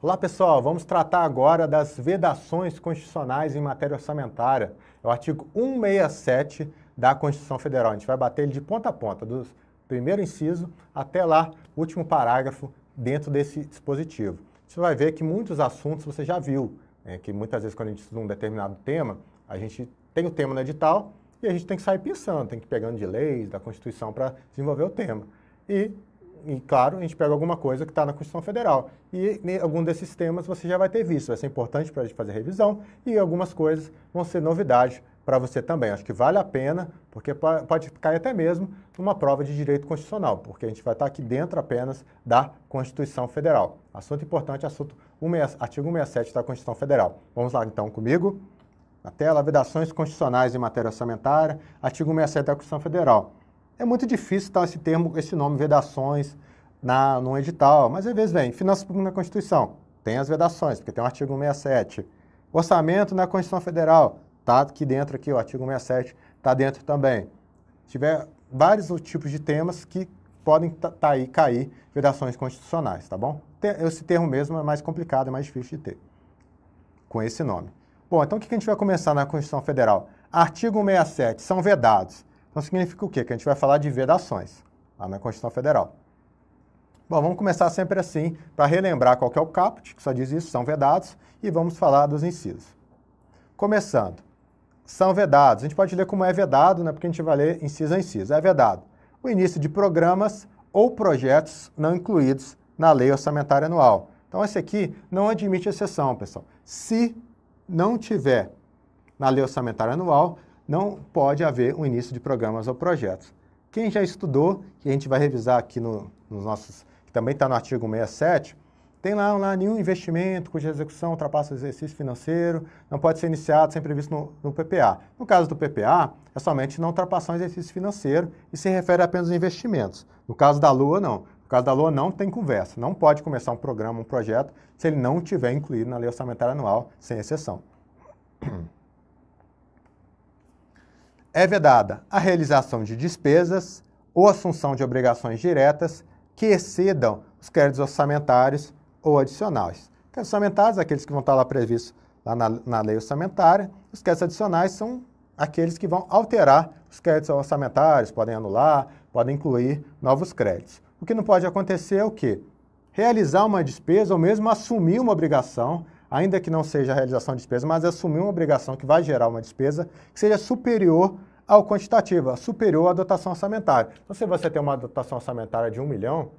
Olá pessoal, vamos tratar agora das vedações constitucionais em matéria orçamentária. É o artigo 167 da Constituição Federal. A gente vai bater ele de ponta a ponta, do primeiro inciso até lá, o último parágrafo dentro desse dispositivo. Você vai ver que muitos assuntos você já viu, que muitas vezes quando a gente estuda um determinado tema, a gente tem o tema no edital e a gente tem que sair pensando, tem que ir pegando de leis, da Constituição para desenvolver o tema. E, claro, a gente pega alguma coisa que está na Constituição Federal. E em algum desses temas você já vai ter visto. Vai ser importante para a gente fazer revisão e algumas coisas vão ser novidade para você também. Acho que vale a pena, porque pode cair até mesmo numa prova de direito constitucional, porque a gente vai estar aqui dentro apenas da Constituição Federal. Assunto importante, artigo 167 da Constituição Federal. Vamos lá então comigo. Na tela, vedações constitucionais em matéria orçamentária, artigo 167 da Constituição Federal. É muito difícil estar esse nome, vedações, num edital, mas às vezes vem finanças públicas na Constituição, tem as vedações, porque tem o artigo 167. Orçamento na Constituição Federal, está aqui dentro, o artigo 167 está dentro também. Tiver vários tipos de temas que podem cair vedações constitucionais, tá bom? Esse termo mesmo é mais complicado, é mais difícil de ter, com esse nome. Bom, então o que a gente vai começar na Constituição Federal? Artigo 167, são vedados. Então significa o quê? Que a gente vai falar de vedações lá na Constituição Federal. Bom, vamos começar sempre assim, para relembrar qual que é o caput, que só diz isso, são vedados, e vamos falar dos incisos. Começando, são vedados. A gente pode ler como é vedado, né, porque a gente vai ler inciso a inciso. É vedado o início de programas ou projetos não incluídos na Lei Orçamentária Anual. Então esse aqui não admite exceção, pessoal. Se não tiver na Lei Orçamentária Anual, não pode haver um início de programas ou projetos. Quem já estudou, que a gente vai revisar aqui nos nossos, que também está no artigo 167, tem lá nenhum investimento cuja execução ultrapassa o exercício financeiro, não pode ser iniciado sem previsto no PPA. No caso do PPA, é somente não ultrapassar o exercício financeiro e se refere apenas aos investimentos. No caso da LOA, não. No caso da LOA, não tem conversa. Não pode começar um programa, um projeto, se ele não tiver incluído na Lei Orçamentária Anual, sem exceção. É vedada a realização de despesas ou assunção de obrigações diretas que excedam os créditos orçamentários ou adicionais. Créditos orçamentários, aqueles que vão estar lá previstos lá na lei orçamentária. Os créditos adicionais são aqueles que vão alterar os créditos orçamentários, podem anular, podem incluir novos créditos. O que não pode acontecer é o quê? Realizar uma despesa ou mesmo assumir uma obrigação, ainda que não seja a realização de despesa, mas assumir uma obrigação que vai gerar uma despesa que seja superior ao quantitativo, superior à dotação orçamentária. Então, se você tem uma dotação orçamentária de 1 milhão,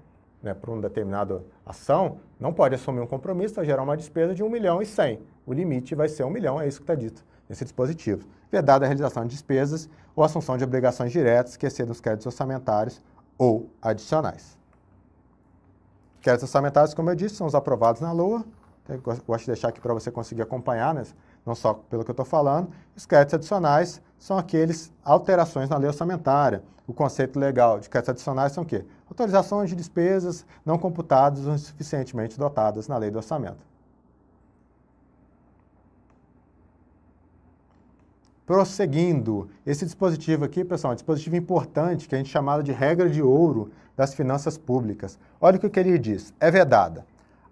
né, para uma determinada ação, não pode assumir um compromisso para gerar uma despesa de 1.100.000. O limite vai ser 1 milhão, é isso que está dito nesse dispositivo. Vedada a realização de despesas ou assunção de obrigações diretas que excedam os créditos orçamentários ou adicionais. Créditos orçamentários, como eu disse, são os aprovados na LOA. Eu gosto de deixar aqui para você conseguir acompanhar, né? Não só pelo que eu estou falando. Os créditos adicionais são aqueles alterações na lei orçamentária. O conceito legal de créditos adicionais são o quê? Autorizações de despesas não computadas ou insuficientemente dotadas na lei do orçamento. Prosseguindo, esse dispositivo aqui, pessoal, é um dispositivo importante que a gente chama de regra de ouro das finanças públicas. Olha o que ele diz. É vedada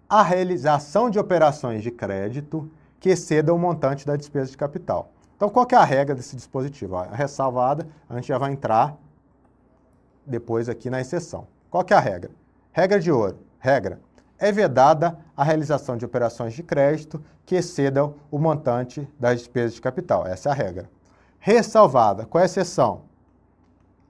a realização de operações de crédito que excedam o montante da despesa de capital. Então, qual que é a regra desse dispositivo? A ressalvada, a gente já vai entrar depois aqui na exceção. Qual que é a regra? Regra de ouro. Regra. É vedada a realização de operações de crédito que excedam o montante das despesas de capital. Essa é a regra. Ressalvada. Qual é a exceção?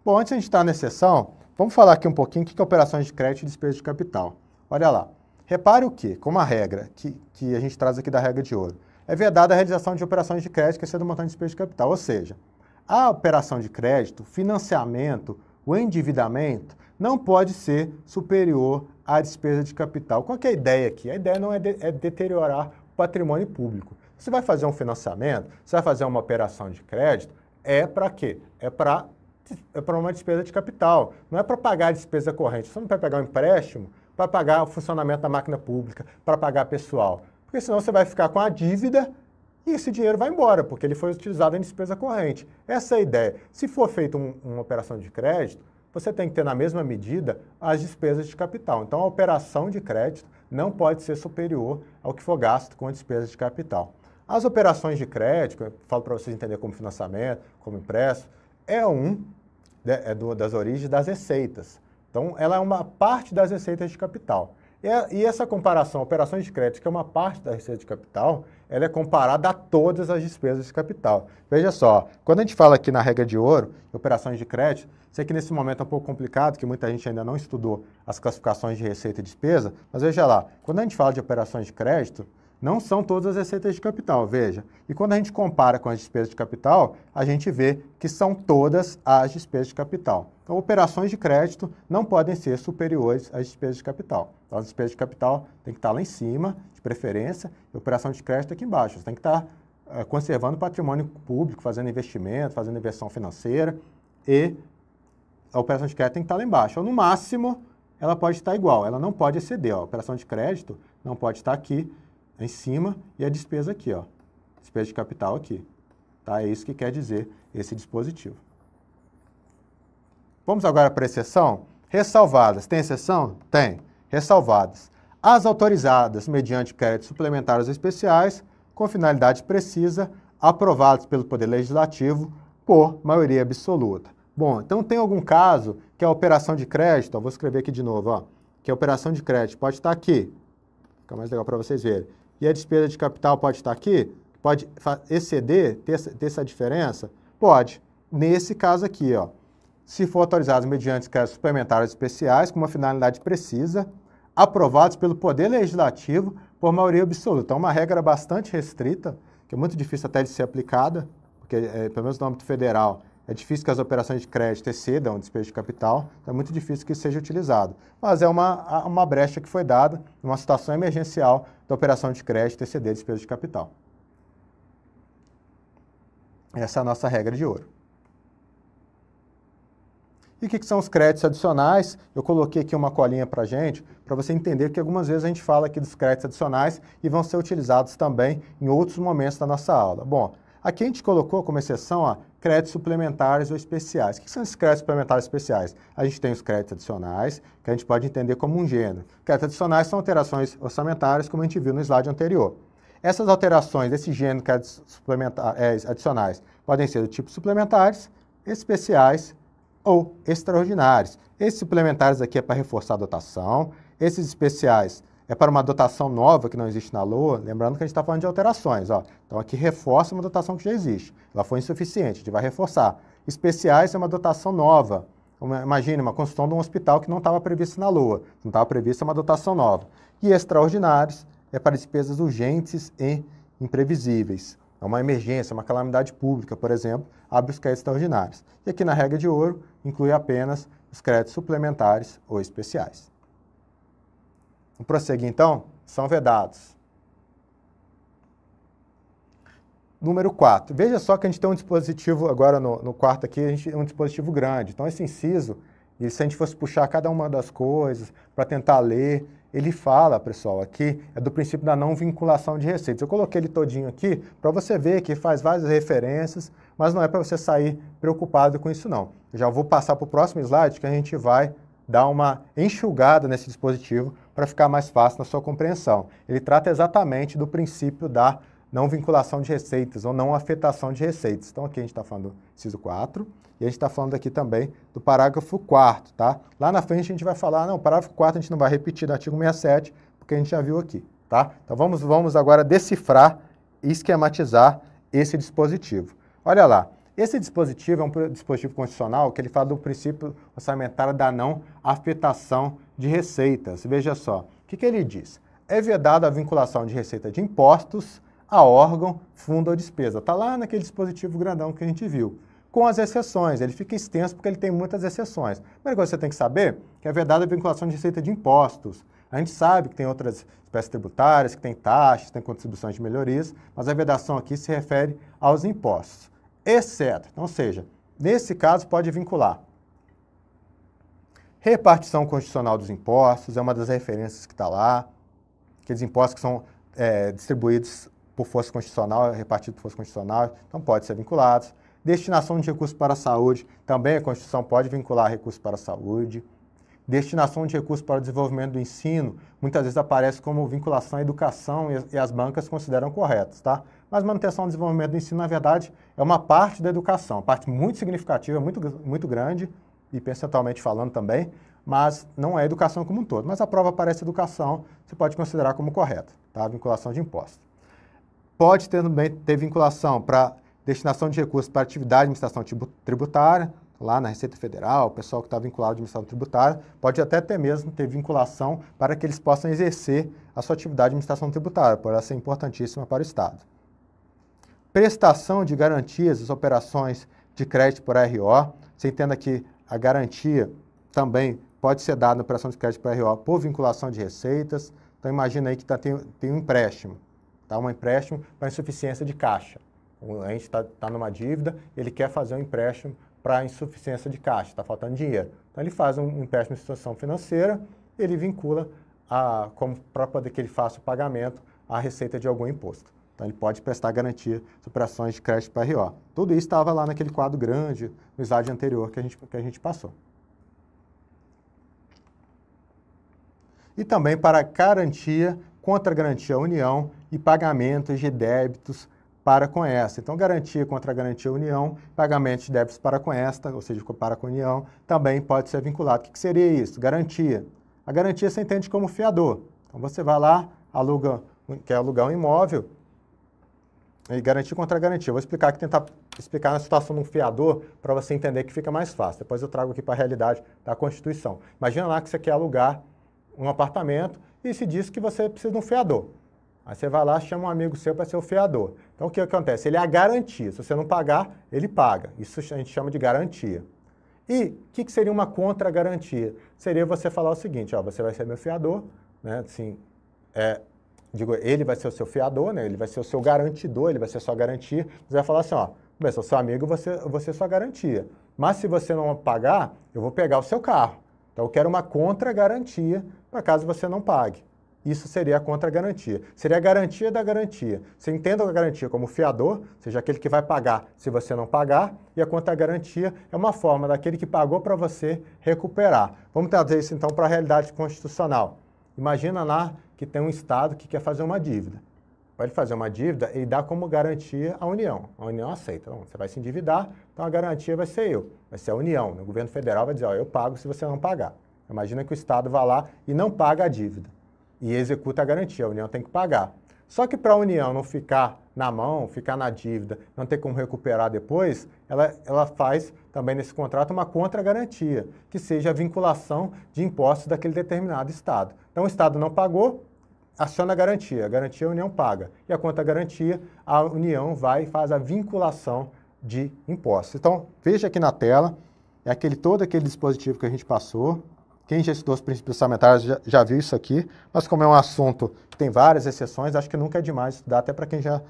Bom, antes de a gente estar na exceção, vamos falar aqui um pouquinho o que é operações de crédito e despesa de capital. Olha lá. Repare o quê? Como a regra que a gente traz aqui da regra de ouro. É vedada a realização de operações de crédito que excedam o montante de despesa de capital. Ou seja, a operação de crédito, financiamento, o endividamento não pode ser superior à despesa de capital. Qual que é a ideia aqui? A ideia não é deteriorar o patrimônio público. Você vai fazer um financiamento, você vai fazer uma operação de crédito, é para quê? É para uma despesa de capital. Não é para pagar a despesa corrente. Você não vai pegar um empréstimo para pagar o funcionamento da máquina pública, para pagar pessoal. Porque senão você vai ficar com a dívida e esse dinheiro vai embora, porque ele foi utilizado em despesa corrente. Essa é a ideia. Se for feita uma operação de crédito, você tem que ter na mesma medida as despesas de capital. Então, a operação de crédito não pode ser superior ao que for gasto com a despesa de capital. As operações de crédito, eu falo para vocês entenderem como financiamento, como empréstimo, das origens das receitas. Então, ela é uma parte das receitas de capital. E essa comparação, operações de crédito, que é uma parte da receita de capital, ela é comparada a todas as despesas de capital. Veja só, quando a gente fala aqui na regra de ouro, operações de crédito, sei que nesse momento é um pouco complicado, que muita gente ainda não estudou as classificações de receita e despesa, mas veja lá, quando a gente fala de operações de crédito, não são todas as receitas de capital, veja. E quando a gente compara com as despesas de capital, a gente vê que são todas as despesas de capital. Então, operações de crédito não podem ser superiores às despesas de capital. Então, as despesas de capital têm que estar lá em cima, de preferência, e a operação de crédito aqui embaixo. Você tem que estar conservando o patrimônio público, fazendo investimento, fazendo inversão financeira, e a operação de crédito tem que estar lá embaixo. Ou, no máximo, ela pode estar igual, ela não pode exceder. A operação de crédito não pode estar aqui, em cima, e a despesa aqui, ó. Despesa de capital aqui. Tá? É isso que quer dizer esse dispositivo. Vamos agora para a exceção. Ressalvadas. Tem exceção? Tem. Ressalvadas. As autorizadas mediante créditos suplementares ou especiais, com finalidade precisa, aprovadas pelo Poder Legislativo por maioria absoluta. Bom, então tem algum caso que a operação de crédito, ó, vou escrever aqui de novo, ó, que a operação de crédito pode estar aqui, fica mais legal para vocês verem. E a despesa de capital pode estar aqui? Pode exceder, ter essa diferença? Pode. Nesse caso aqui, ó, se for autorizado mediante créditos suplementares especiais com uma finalidade precisa, aprovados pelo Poder Legislativo por maioria absoluta. Então, uma regra bastante restrita, que é muito difícil até de ser aplicada, porque, pelo menos no âmbito federal, é difícil que as operações de crédito excedam o despesa de capital, então é muito difícil que isso seja utilizado. Mas é uma brecha que foi dada numa situação emergencial da operação de crédito exceder a despesa de capital. Essa é a nossa regra de ouro. E o que são os créditos adicionais? Eu coloquei aqui uma colinha para a gente, para você entender que algumas vezes a gente fala aqui dos créditos adicionais e vão ser utilizados também em outros momentos da nossa aula. Bom, aqui a gente colocou como exceção, ó, créditos suplementares ou especiais. O que são esses créditos suplementares especiais? A gente tem os créditos adicionais, que a gente pode entender como um gênero. Créditos adicionais são alterações orçamentárias, como a gente viu no slide anterior. Essas alterações desse gênero de créditos adicionais podem ser do tipo suplementares, especiais ou extraordinários. Esses suplementares aqui é para reforçar a dotação, esses especiais é para uma dotação nova que não existe na LOA, lembrando que a gente está falando de alterações, ó. Então aqui reforça uma dotação que já existe, ela foi insuficiente, a gente vai reforçar. Especiais é uma dotação nova, imagine uma construção de um hospital que não estava previsto na LOA, não estava prevista uma dotação nova. E extraordinários é para despesas urgentes e imprevisíveis. É uma emergência, uma calamidade pública, por exemplo, abre os créditos extraordinários. E aqui na regra de ouro, inclui apenas os créditos suplementares ou especiais. Vamos prosseguir, então? São vedados. Número 4. Veja só que a gente tem um dispositivo, agora no quarto aqui, a gente tem um dispositivo grande. Então, esse inciso, e se a gente fosse puxar cada uma das coisas para tentar ler, ele fala, pessoal, aqui é do princípio da não vinculação de receitas. Eu coloquei ele todinho aqui para você ver que faz várias referências, mas não é para você sair preocupado com isso, não. Eu já vou passar para o próximo slide que a gente vai dar uma enxugada nesse dispositivo para ficar mais fácil na sua compreensão. Ele trata exatamente do princípio da não vinculação de receitas ou não afetação de receitas. Então, aqui a gente está falando do inciso 4 e a gente está falando aqui também do parágrafo 4º, tá? Lá na frente a gente vai falar, não, o parágrafo 4º a gente não vai repetir no artigo 67, porque a gente já viu aqui, tá? Então, vamos agora decifrar e esquematizar esse dispositivo. Olha lá, esse dispositivo é um dispositivo constitucional que ele fala do princípio orçamentário da não afetação de receitas. Veja só, o que ele diz? É vedada a vinculação de receita de impostos a órgão, fundo ou despesa. Está lá naquele dispositivo grandão que a gente viu. Com as exceções, ele fica extenso porque ele tem muitas exceções. A primeira coisa que você tem que saber é que é vedada a vinculação de receita de impostos. A gente sabe que tem outras espécies tributárias, que tem taxas, tem contribuições de melhorias, mas a vedação aqui se refere aos impostos. Exceto, então, ou seja, nesse caso pode vincular repartição constitucional dos impostos, é uma das referências que está lá, aqueles impostos que são distribuídos por força constitucional, repartido por força constitucional, então pode ser vinculados. Destinação de recursos para a saúde, também a Constituição pode vincular recursos para a saúde. Destinação de recursos para o desenvolvimento do ensino, muitas vezes aparece como vinculação à educação e as bancas consideram corretas, tá? Mas manutenção e desenvolvimento do ensino, na verdade, é uma parte da educação, uma parte muito significativa, muito grande, e percentualmente falando também, mas não é educação como um todo. Mas a prova aparece educação, você pode considerar como correta, tá? Vinculação de impostos. Pode também ter vinculação para destinação de recursos para atividade de administração tributária, lá na Receita Federal, o pessoal que está vinculado à administração tributária, pode até mesmo ter vinculação para que eles possam exercer a sua atividade de administração tributária, por ela ser importantíssima para o Estado. Prestação de garantias das operações de crédito por RO. Você entenda que a garantia também pode ser dada na operação de crédito por RO por vinculação de receitas. Então, imagina aí que tem um empréstimo, tá? Um empréstimo para insuficiência de caixa. A gente está numa dívida, ele quer fazer um empréstimo para insuficiência de caixa, está faltando dinheiro. Então, ele faz um empréstimo de instituição financeira, ele vincula para poder que ele faça o pagamento à receita de algum imposto. Então, ele pode prestar garantia de operações de crédito para RO. Tudo isso estava lá naquele quadro grande, no slide anterior que a gente passou. E também para garantia, contra garantia à União e pagamentos de débitos para com esta. Então, garantia contra garantia à União, pagamentos de débitos para com esta, ou seja, para com a União, também pode ser vinculado. O que seria isso? Garantia. A garantia você entende como fiador. Então, você vai lá, quer alugar um imóvel, e garantia contra garantia. Eu vou tentar explicar na situação de um fiador para você entender que fica mais fácil. Depois eu trago aqui para a realidade da Constituição. Imagina lá que você quer alugar um apartamento e se diz que você precisa de um fiador. Aí você vai lá, chama um amigo seu para ser o fiador. Então, o que acontece? Ele é a garantia. Se você não pagar, ele paga. Isso a gente chama de garantia. E o que seria uma contra-garantia? Seria você falar o seguinte, ó, você vai ser meu fiador, né? Assim, ele vai ser o seu fiador, né? Ele vai ser o seu garantidor, ele vai ser a sua garantia. Você vai falar assim, ó, bem, sou seu amigo, eu vou ser sua garantia. Mas se você não pagar, eu vou pegar o seu carro. Então, eu quero uma contra-garantia para caso você não pague. Isso seria a contra-garantia. Seria a garantia da garantia. Você entenda a garantia como fiador, seja aquele que vai pagar se você não pagar, e a contra-garantia é uma forma daquele que pagou para você recuperar. Vamos trazer isso então para a realidade constitucional. Imagina lá que tem um Estado que quer fazer uma dívida. Para ele fazer uma dívida, ele dá como garantia a União. A União aceita. Então, você vai se endividar, então a garantia vai ser vai ser a União. O governo federal vai dizer, ó, eu pago se você não pagar. Imagina que o Estado vai lá e não paga a dívida. E executa a garantia, a União tem que pagar. Só que para a União não ficar na mão, ficar na dívida, não ter como recuperar depois, ela faz também nesse contrato uma contra-garantia, que seja a vinculação de impostos daquele determinado Estado. Então o Estado não pagou, aciona a garantia a União paga. E a contra-garantia, a União vai e faz a vinculação de impostos. Então, veja aqui na tela, todo aquele dispositivo que a gente passou. Quem já estudou os princípios orçamentários já viu isso aqui, mas como é um assunto que tem várias exceções, acho que nunca é demais estudar, até para quem já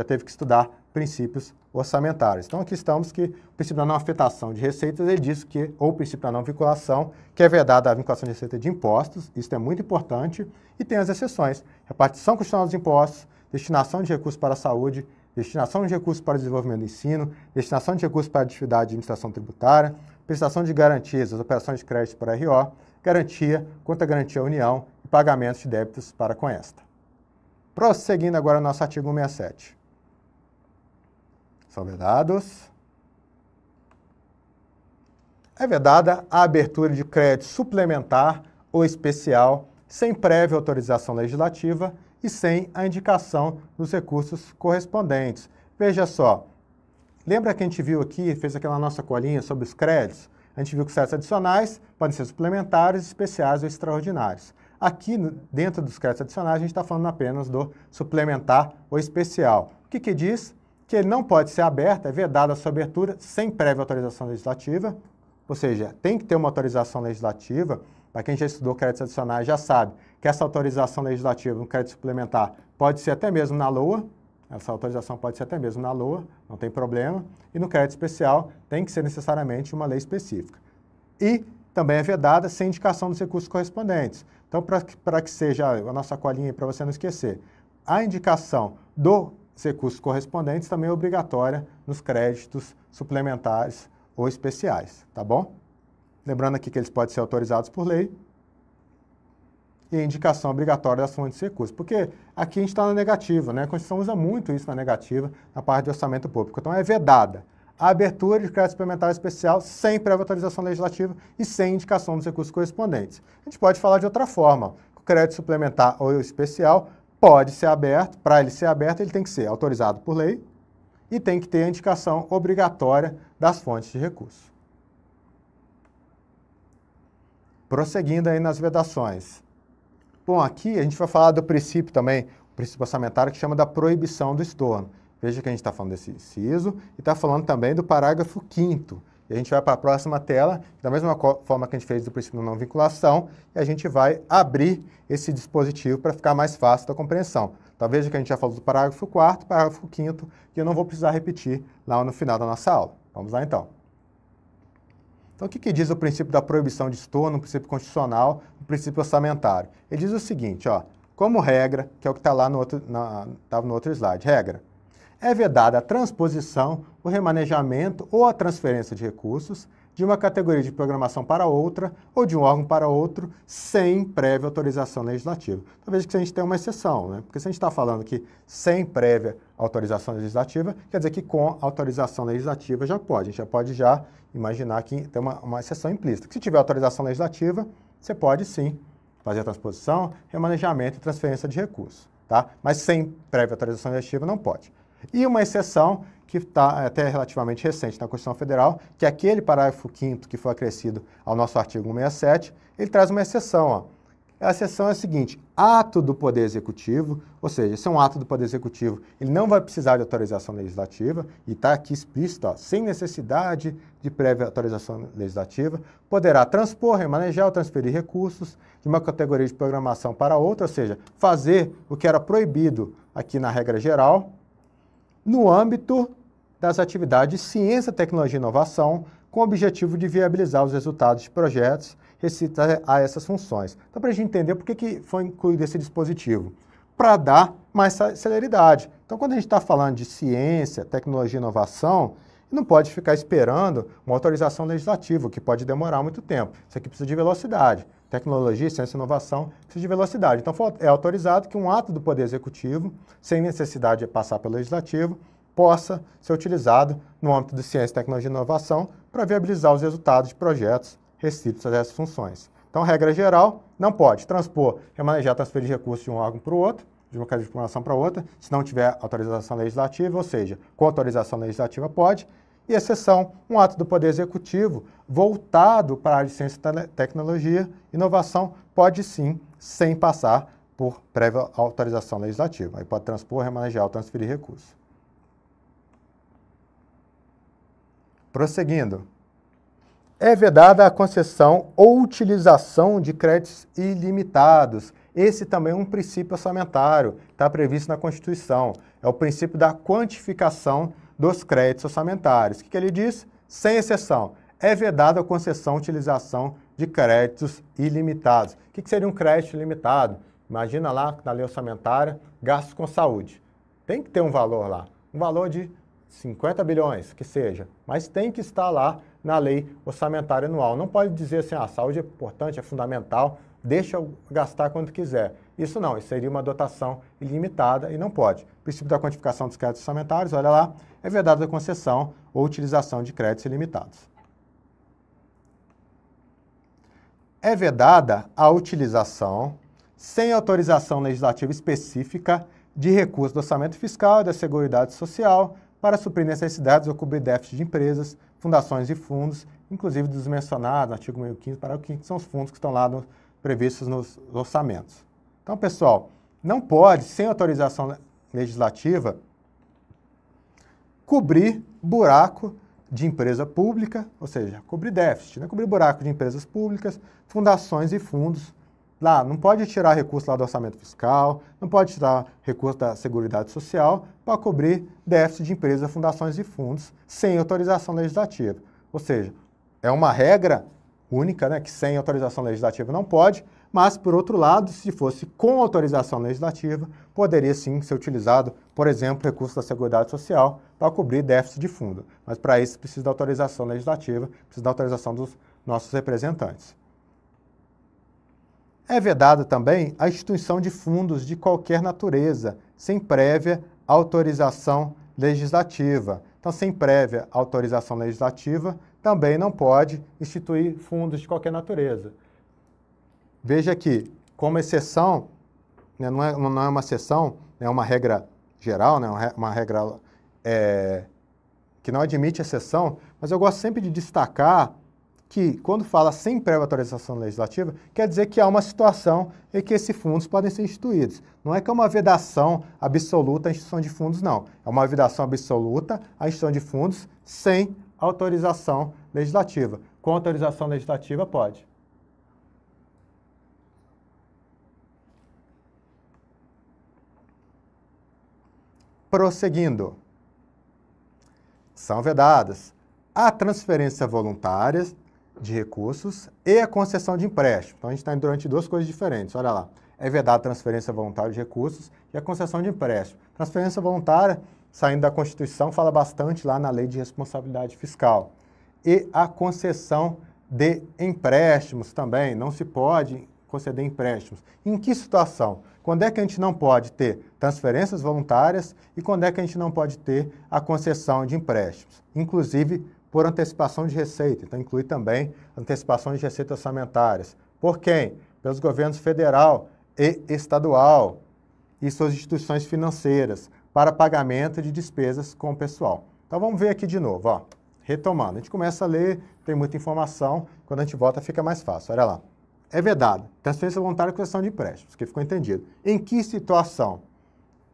teve que estudar princípios orçamentários. Então, aqui estamos que o princípio da não afetação de receitas, ele diz que, ou o princípio da não vinculação, que é vedada a vinculação de receita de impostos, isso é muito importante, e tem as exceções, repartição constitucional dos impostos, destinação de recursos para a saúde, destinação de recursos para o desenvolvimento do ensino, destinação de recursos para a atividade de administração tributária, prestação de garantias das operações de crédito por RO, garantia, contra-garantia à União e pagamentos de débitos para com esta. Prosseguindo agora o nosso artigo 167. São vedados. É vedada a abertura de crédito suplementar ou especial sem prévia autorização legislativa e sem a indicação dos recursos correspondentes. Veja só, lembra que a gente viu aqui, fez aquela nossa colinha sobre os créditos? A gente viu que os créditos adicionais podem ser suplementares, especiais ou extraordinários. Aqui, dentro dos créditos adicionais, a gente está falando apenas do suplementar ou especial. O que diz? Que ele não pode ser aberto, é vedada a sua abertura sem prévia autorização legislativa, ou seja, tem que ter uma autorização legislativa. Para quem já estudou créditos adicionais já sabe que essa autorização legislativa no crédito suplementar pode ser até mesmo na LOA, essa autorização pode ser até mesmo na LOA, não tem problema. E no crédito especial tem que ser necessariamente uma lei específica. E também é vedada sem indicação dos recursos correspondentes. Então, para que seja a nossa colinha para você não esquecer, a indicação dos recursos correspondentes também é obrigatória nos créditos suplementares ou especiais, tá bom? Lembrando aqui que eles podem ser autorizados por lei. E a indicação obrigatória das fontes de recursos. Porque aqui a gente está na negativa, né? A Constituição usa muito isso na negativa, na parte de orçamento público. Então, é vedada a abertura de crédito suplementar especial sem prévia autorização legislativa e sem indicação dos recursos correspondentes. A gente pode falar de outra forma. O crédito suplementar ou especial pode ser aberto. Para ele ser aberto, ele tem que ser autorizado por lei e tem que ter a indicação obrigatória das fontes de recurso. Prosseguindo aí nas vedações. Bom, aqui a gente vai falar do princípio também, o princípio orçamentário que chama da proibição do estorno. Veja que a gente está falando desse inciso e está falando também do parágrafo 5º. E a gente vai para a próxima tela, da mesma forma que a gente fez do princípio de não vinculação, e a gente vai abrir esse dispositivo para ficar mais fácil da compreensão. Então veja que a gente já falou do parágrafo 4º, parágrafo 5º, que eu não vou precisar repetir lá no final da nossa aula. Vamos lá então. Então, o que diz o princípio da proibição de estorno, o princípio constitucional, o princípio orçamentário? Ele diz o seguinte, ó, como regra, que é o que está lá no outro slide, regra, é vedada a transposição, o remanejamento ou a transferência de recursos de uma categoria de programação para outra ou de um órgão para outro sem prévia autorização legislativa. Então, veja que a gente tem uma exceção, né? Porque se a gente está falando que sem prévia autorização legislativa, quer dizer que com autorização legislativa já pode. A gente já pode imaginar que tem uma exceção implícita. Que se tiver autorização legislativa, você pode sim fazer a transposição, remanejamento e transferência de recursos, tá? Mas sem prévia autorização legislativa não pode. E uma exceção que está até relativamente recente na Constituição Federal, que é aquele parágrafo 5º que foi acrescido ao nosso artigo 167, ele traz uma exceção, ó. A exceção é a seguinte, ato do Poder Executivo, ou seja, se é um ato do Poder Executivo, ele não vai precisar de autorização legislativa, e está aqui explícito, ó, sem necessidade de prévia autorização legislativa, poderá transpor, remanejar ou transferir recursos de uma categoria de programação para outra, ou seja, fazer o que era proibido aqui na regra geral, no âmbito das atividades de ciência, tecnologia e inovação, com o objetivo de viabilizar os resultados de projetos restritos a essas funções. Então, para a gente entender por que foi incluído esse dispositivo, para dar mais celeridade. Então, quando a gente está falando de ciência, tecnologia e inovação, não pode ficar esperando uma autorização legislativa, que pode demorar muito tempo. Isso aqui precisa de velocidade. Tecnologia, ciência e inovação precisa de velocidade. Então, é autorizado que um ato do Poder Executivo, sem necessidade de passar pelo Legislativo, possa ser utilizado no âmbito de ciência, tecnologia e inovação para viabilizar os resultados de projetos restritos a essas funções. Então, regra geral, não pode transpor, remanejar, transferir recursos de um órgão para o outro, de uma cadeia de programação para outra, se não tiver autorização legislativa, ou seja, com autorização legislativa pode, e exceção, um ato do Poder Executivo voltado para a área de ciência, tecnologia e inovação pode sim, sem passar por prévia autorização legislativa. Aí pode transpor, remanejar ou transferir recursos. Prosseguindo. É vedada a concessão ou utilização de créditos ilimitados. Esse também é um princípio orçamentário, está previsto na Constituição. É o princípio da quantificação dos créditos orçamentários. O que ele diz? Sem exceção. É vedada a concessão ou utilização de créditos ilimitados. O que seria um crédito ilimitado? Imagina lá, na lei orçamentária, gastos com saúde. Tem que ter um valor lá, um valor de 50 bilhões, que seja, mas tem que estar lá na lei orçamentária anual. Não pode dizer assim, a saúde é importante, é fundamental, deixa eu gastar quando quiser. Isso não, isso seria uma dotação ilimitada e não pode. O princípio da quantificação dos créditos orçamentários, olha lá, é vedada a concessão ou utilização de créditos ilimitados. É vedada a utilização, sem autorização legislativa específica, de recursos do orçamento fiscal e da Seguridade Social para suprir necessidades ou cobrir déficit de empresas, fundações e fundos, inclusive dos mencionados no artigo 1015, parágrafo 5, que são os fundos que estão lá previstos nos orçamentos. Então, pessoal, não pode, sem autorização legislativa, cobrir buraco de empresa pública, ou seja, cobrir déficit, né? Cobrir buraco de empresas públicas, fundações e fundos. Lá, não pode tirar recurso lá do orçamento fiscal, não pode tirar recurso da Seguridade Social para cobrir déficit de empresas, fundações e fundos sem autorização legislativa. Ou seja, é uma regra única, né, que sem autorização legislativa não pode, mas, por outro lado, se fosse com autorização legislativa, poderia sim ser utilizado, por exemplo, recurso da Seguridade Social para cobrir déficit de fundo. Mas, para isso, precisa da autorização legislativa, precisa da autorização dos nossos representantes. É vedado também a instituição de fundos de qualquer natureza, sem prévia autorização legislativa. Então, sem prévia autorização legislativa, também não pode instituir fundos de qualquer natureza. Veja aqui, como exceção, né, não é uma exceção, é uma regra geral, né, uma regra que não admite exceção, mas eu gosto sempre de destacar que, quando fala sem prévia autorização legislativa, quer dizer que há uma situação em que esses fundos podem ser instituídos. Não é que é uma vedação absoluta à instituição de fundos, não. É uma vedação absoluta à instituição de fundos sem autorização legislativa. Com autorização legislativa, pode. Prosseguindo. São vedadas a transferência voluntária de recursos e a concessão de empréstimo. Então, a gente está indo durante duas coisas diferentes. Olha lá. É vedada a transferência voluntária de recursos e a concessão de empréstimo. Transferência voluntária, saindo da Constituição, fala bastante lá na Lei de Responsabilidade Fiscal. E a concessão de empréstimos também. Não se pode conceder empréstimos. Em que situação? Quando é que a gente não pode ter transferências voluntárias e quando é que a gente não pode ter a concessão de empréstimos? Inclusive, por antecipação de receita. Então, inclui também antecipação de receitas orçamentárias. Por quem? Pelos governos federal e estadual e suas instituições financeiras para pagamento de despesas com o pessoal. Então, vamos ver aqui de novo, ó. Retomando. A gente começa a ler, tem muita informação, quando a gente volta fica mais fácil. Olha lá. É vedado. Transferência voluntária e concessão de empréstimos, que ficou entendido. Em que situação?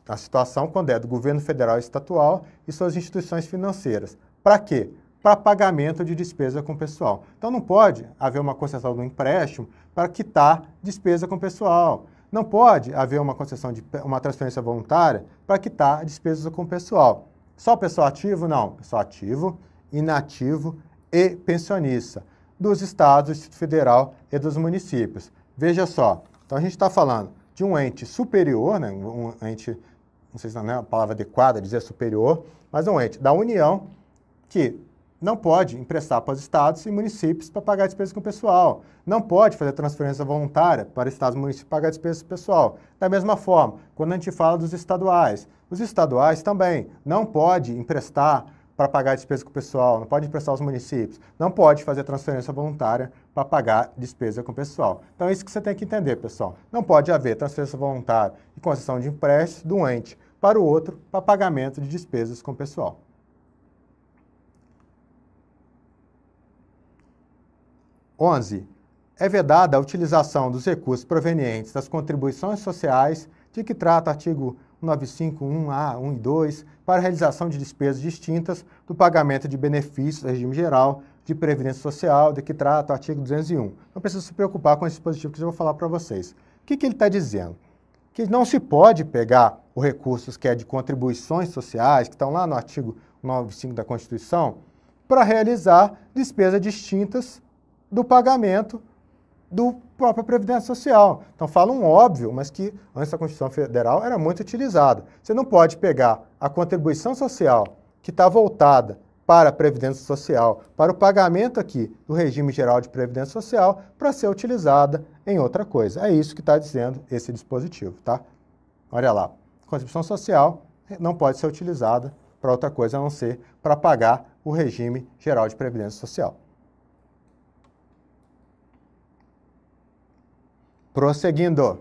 A situação quando é do governo federal e estadual e suas instituições financeiras. Para quê? Para pagamento de despesa com o pessoal. Então, não pode haver uma concessão de um empréstimo para quitar despesa com o pessoal. Não pode haver uma concessão de uma transferência voluntária para quitar despesas com o pessoal. Só pessoal ativo? Não. Pessoal ativo, inativo e pensionista dos estados, do Distrito Federal e dos municípios. Veja só, então a gente está falando de um ente superior, né, um ente, não sei se não é a palavra adequada dizer superior, mas um ente da União que não pode emprestar para os estados e municípios para pagar despesas com o pessoal. Não pode fazer transferência voluntária para estados e municípios para pagar despesas com o pessoal. Da mesma forma, quando a gente fala dos estaduais, os estaduais também não pode emprestar para pagar despesa com o pessoal, não pode emprestar aos municípios, não pode fazer transferência voluntária para pagar despesa com o pessoal. Então é isso que você tem que entender, pessoal. Não pode haver transferência voluntária e concessão de empréstimo de um ente para o outro para pagamento de despesas com o pessoal. É vedada a utilização dos recursos provenientes das contribuições sociais de que trata o artigo 195.1a, 1 e 2, para a realização de despesas distintas do pagamento de benefícios do regime geral de previdência social, de que trata o artigo 201. Não precisa se preocupar com esse dispositivo que eu vou falar para vocês. O que ele está dizendo? Que não se pode pegar os recursos que é de contribuições sociais, que estão lá no artigo 95 da Constituição, para realizar despesas distintas do pagamento do própria Previdência Social. Então, fala um óbvio, mas que antes da Constituição Federal era muito utilizado. Você não pode pegar a contribuição social que está voltada para a Previdência Social, para o pagamento aqui do regime geral de Previdência Social, para ser utilizada em outra coisa. É isso que está dizendo esse dispositivo, tá? Olha lá, contribuição social não pode ser utilizada para outra coisa a não ser para pagar o regime geral de Previdência Social. Prosseguindo.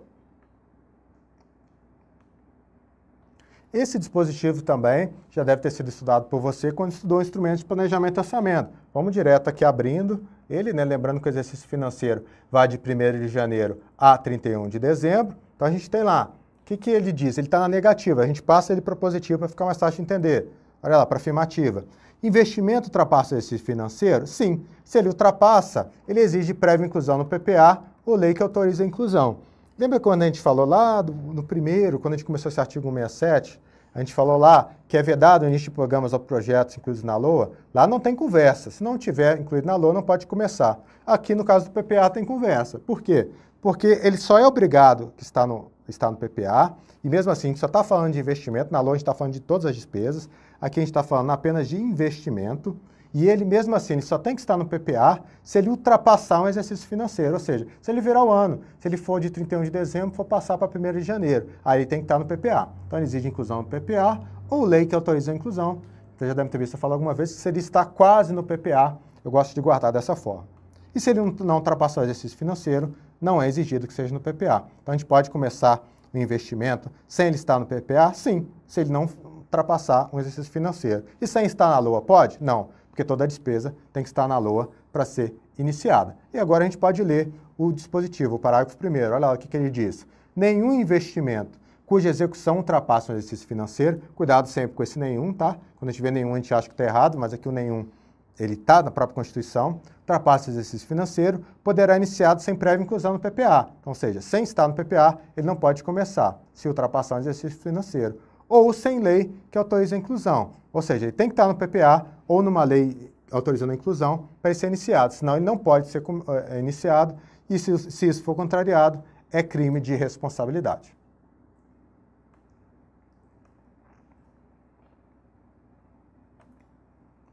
Esse dispositivo também já deve ter sido estudado por você quando estudou instrumentos de planejamento e orçamento. Vamos direto aqui abrindo ele, né? Lembrando que o exercício financeiro vai de 1º de janeiro a 31 de dezembro. Então a gente tem lá, o que ele diz? Ele está na negativa, a gente passa ele para positivo para ficar mais fácil de entender. Olha lá, para afirmativa. Investimento ultrapassa o exercício financeiro? Sim. Se ele ultrapassa, ele exige prévia inclusão no PPA ou lei que autoriza a inclusão. Lembra quando a gente falou lá no primeiro, quando a gente começou esse artigo 167, a gente falou lá que é vedado o início de programas ou projetos incluídos na LOA? Lá não tem conversa. Se não tiver incluído na LOA, não pode começar. Aqui, no caso do PPA, tem conversa. Por quê? Porque ele só é obrigado que está no PPA, e mesmo assim, a gente só está falando de investimento, na LOA a gente está falando de todas as despesas, aqui a gente está falando apenas de investimento, E ele, mesmo assim, ele só tem que estar no PPA se ele ultrapassar um exercício financeiro, ou seja, se ele virar o ano, se ele for de 31 de dezembro, for passar para 1º de janeiro, aí ele tem que estar no PPA. Então, ele exige inclusão no PPA ou lei que autoriza a inclusão. Você já deve ter visto eu falar alguma vez que se ele está quase no PPA, eu gosto de guardar dessa forma. E se ele não ultrapassar o exercício financeiro, não é exigido que seja no PPA. Então, a gente pode começar o investimento sem ele estar no PPA? Sim, se ele não ultrapassar um exercício financeiro. E sem estar na LOA, pode? Não, porque toda despesa tem que estar na LOA para ser iniciada. E agora a gente pode ler o dispositivo, o parágrafo 1º. Olha lá o que ele diz. Nenhum investimento cuja execução ultrapassa um exercício financeiro, cuidado sempre com esse nenhum, tá? Quando a gente vê nenhum, a gente acha que está errado, mas aqui o nenhum, ele está na própria Constituição, ultrapassa o exercício financeiro, poderá iniciado sem prévia inclusão no PPA. Então, ou seja, sem estar no PPA, ele não pode começar, se ultrapassar um exercício financeiro. Ou sem lei que autoriza a inclusão. Ou seja, ele tem que estar no PPA ou numa lei autorizando a inclusão para ele ser iniciado, senão ele não pode ser iniciado e se isso for contrariado, é crime de responsabilidade.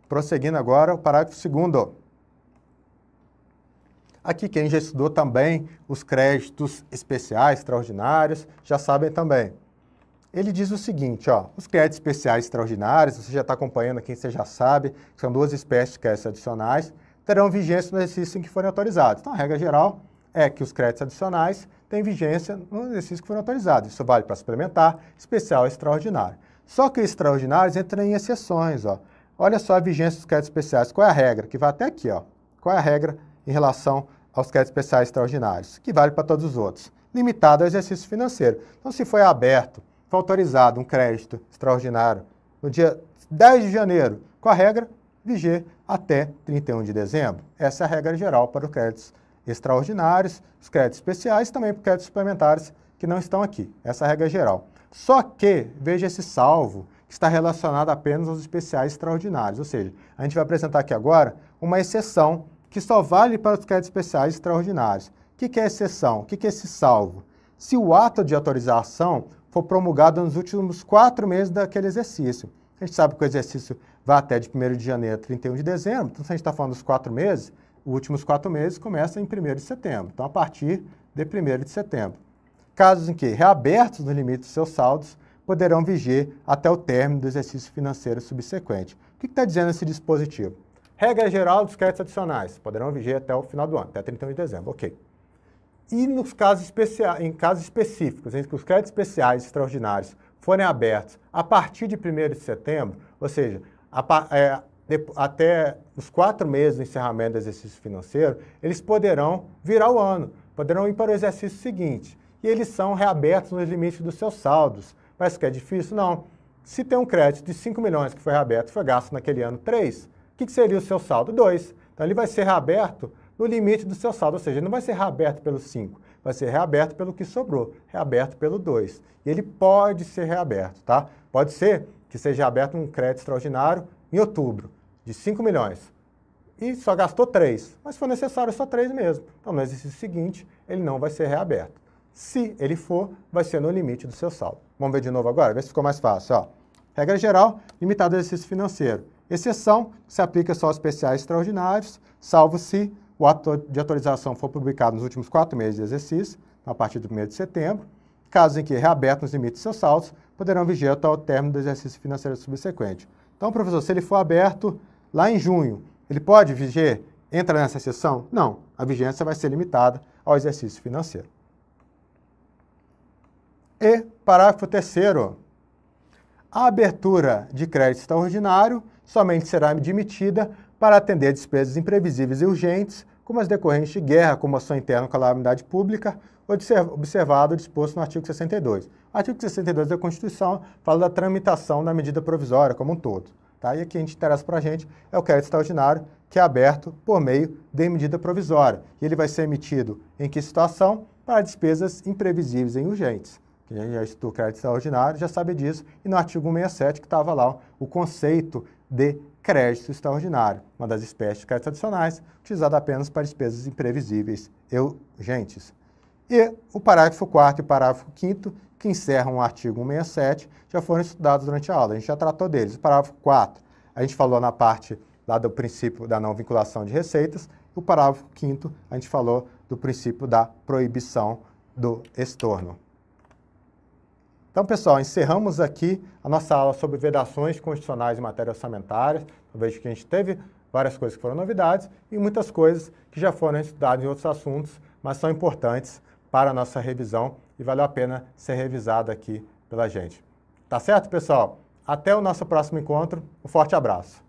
Prosseguindo agora, o parágrafo 2º. Aqui, quem já estudou também os créditos especiais, extraordinários, já sabem também. Ele diz o seguinte, ó, os créditos especiais extraordinários, você já está acompanhando aqui, você já sabe, que são 2 espécies de créditos adicionais, terão vigência no exercício em que forem autorizados. Então, a regra geral é que os créditos adicionais têm vigência no exercício que forem autorizados. Isso vale para suplementar, especial e extraordinário. Só que extraordinários entram em exceções, ó. Olha só a vigência dos créditos especiais. Qual é a regra? Que vai até aqui, ó. Qual é a regra em relação aos créditos especiais extraordinários? Que vale para todos os outros. Limitado ao exercício financeiro. Então, se foi aberto, foi autorizado um crédito extraordinário no dia 10 de janeiro, com a regra, viger até 31 de dezembro. Essa é a regra geral para os créditos extraordinários, os créditos especiais e também para os créditos suplementares que não estão aqui. Essa é a regra geral. Só que, veja esse salvo, que está relacionado apenas aos especiais extraordinários. Ou seja, a gente vai apresentar aqui agora uma exceção que só vale para os créditos especiais extraordinários. O que é exceção? O que é esse salvo? Se o ato de autorização for promulgado nos últimos 4 meses daquele exercício. A gente sabe que o exercício vai até de 1º de janeiro a 31 de dezembro, então se a gente está falando dos 4 meses, os últimos 4 meses começam em 1º de setembro, então a partir de 1º de setembro. Casos em que, reabertos no limite dos seus saldos, poderão viger até o término do exercício financeiro subsequente. O que está dizendo esse dispositivo? Regra geral dos créditos adicionais, poderão viger até o final do ano, até 31 de dezembro, ok. E nos casos especiais, em casos específicos, em que os créditos especiais extraordinários forem abertos a partir de 1º de setembro, ou seja, até os 4 meses do encerramento do exercício financeiro, eles poderão virar o ano, poderão ir para o exercício seguinte. E eles são reabertos nos limites dos seus saldos. Parece que é difícil? Não. Se tem um crédito de 5 milhões que foi reaberto e foi gasto naquele ano 3, o que seria o seu saldo? 2. Então, ele vai ser reaberto no limite do seu saldo, ou seja, ele não vai ser reaberto pelo 5, vai ser reaberto pelo que sobrou, reaberto pelo 2. E ele pode ser reaberto, tá? Pode ser que seja aberto um crédito extraordinário em outubro, de 5 milhões, e só gastou 3, mas se for necessário só 3 mesmo. Então, no exercício seguinte, ele não vai ser reaberto. Se ele for, vai ser no limite do seu saldo. Vamos ver de novo agora, ver se ficou mais fácil, ó. Regra geral, limitado ao exercício financeiro. Exceção, se aplica só aos especiais extraordinários, salvo se o ato de autorização for publicado nos últimos 4 meses de exercício, a partir do 1º de setembro. Casos em que reaberto nos limites de seus saldos, poderão viger até o término do exercício financeiro subsequente. Então, professor, se ele for aberto lá em junho, ele pode viger? Entra nessa exceção? Não, a vigência vai ser limitada ao exercício financeiro. E, parágrafo 3º, a abertura de crédito extraordinário somente será admitida para atender despesas imprevisíveis e urgentes, como as decorrentes de guerra, comoção interna ou calamidade pública, observado o disposto no artigo 62. O artigo 62 da Constituição fala da tramitação da medida provisória como um todo. Tá? E aqui a gente interessa para a gente é o crédito extraordinário, que é aberto por meio de medida provisória. E ele vai ser emitido em que situação? Para despesas imprevisíveis e urgentes. Quem já estudou crédito extraordinário já sabe disso, e no artigo 167 que estava lá o conceito de crédito extraordinário, uma das espécies de créditos adicionais, utilizado apenas para despesas imprevisíveis e urgentes. E o parágrafo 4º e o parágrafo 5º, que encerram o artigo 167, já foram estudados durante a aula, a gente já tratou deles. O parágrafo 4, a gente falou na parte lá do princípio da não vinculação de receitas. E o parágrafo 5º, a gente falou do princípio da proibição do estorno. Então, pessoal, encerramos aqui a nossa aula sobre vedações constitucionais em matéria orçamentária. Eu vejo que a gente teve várias coisas que foram novidades e muitas coisas que já foram estudadas em outros assuntos, mas são importantes para a nossa revisão e valeu a pena ser revisado aqui pela gente. Tá certo, pessoal? Até o nosso próximo encontro. Um forte abraço.